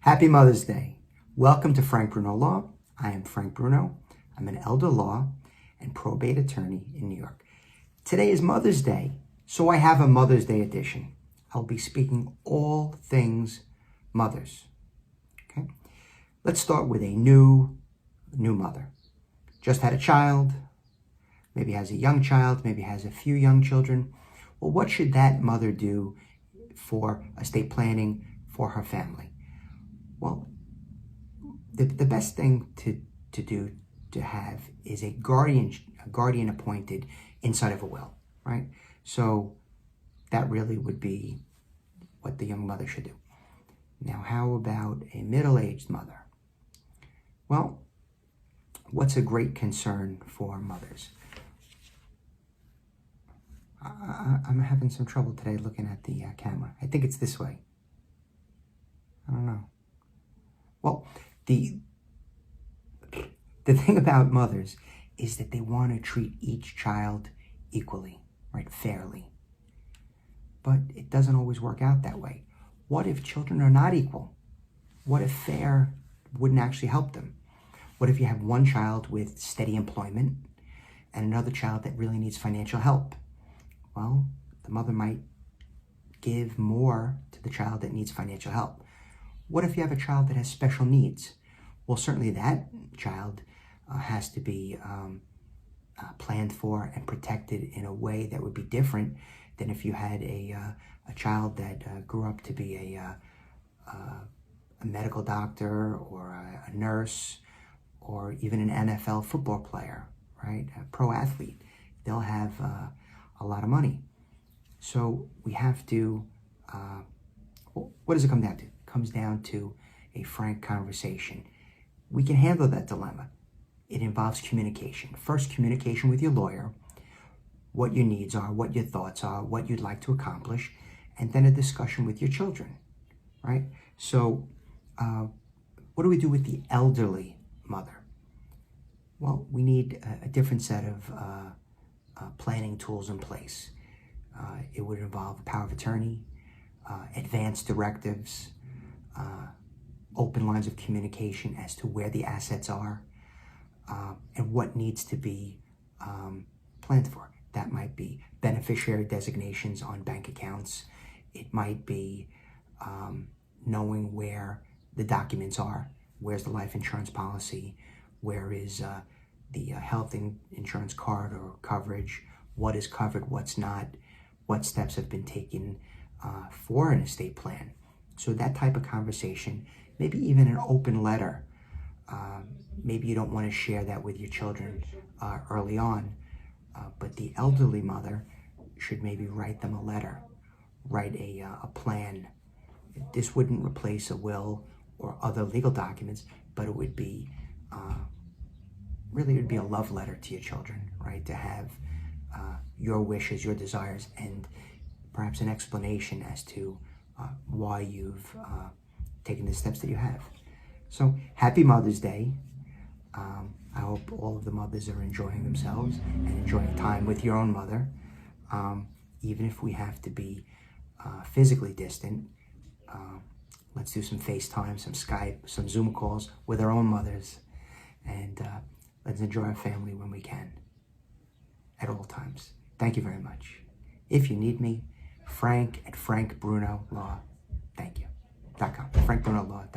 Happy Mother's Day. Welcome to Frank Bruno Law. I am Frank Bruno. I'm an elder law and probate attorney in New York. Today is Mother's Day, so I have a Mother's Day edition. I'll be speaking all things mothers. Okay? Let's start with a new mother. Just had a child, maybe has a young child, maybe has a few young children. Well, what should that mother do for estate planning for her family? Well, the best thing to have is a guardian appointed inside of a will, right? So that really would be what the young mother should do. Now, how about a middle-aged mother? Well, what's a great concern for mothers? I'm having some trouble today looking at the camera. I think it's this way. I don't know. Well, the thing about mothers is that they want to treat each child equally, right? Fairly. But it doesn't always work out that way. What if children are not equal? What if fair wouldn't actually help them? What if you have one child with steady employment and another child that really needs financial help? Well, the mother might give more to the child that needs financial help. What if you have a child that has special needs? Well, certainly that child has to be planned for and protected in a way that would be different than if you had a child that grew up to be a medical doctor or a nurse or even an NFL football player, right? A pro athlete. They'll have a lot of money. So we have to, what does it come down to? It comes down to a frank conversation. We can handle that dilemma. It involves communication. First, communication with your lawyer, what your needs are, what your thoughts are, what you'd like to accomplish, and then a discussion with your children, right? So what do we do with the elderly mother? Well, we need a different set of planning tools in place. It would involve power of attorney, advanced directives, open lines of communication as to where the assets are, and what needs to be planned for. That might be beneficiary designations on bank accounts. It might be knowing where the documents are. Where's the life insurance policy? Where is the health insurance card or coverage? What is covered, what's not? What steps have been taken for an estate plan? So that type of conversation, maybe even an open letter. Maybe you don't want to share that with your children early on, but the elderly mother should maybe write them a letter, write a plan. This wouldn't replace a will or other legal documents, but it would be, really it would be a love letter to your children, right? To have your wishes, your desires, and perhaps an explanation as to why you've taken the steps that you have. So, happy Mother's Day. I hope all of the mothers are enjoying themselves and enjoying time with your own mother. Even if we have to be physically distant, let's do some FaceTime, some Skype, some Zoom calls with our own mothers. And let's enjoy our family when we can, at all times. Thank you very much. If you need me, Frank at Frank Bruno Law. Thank you. .com. FrankBrunoLaw.com.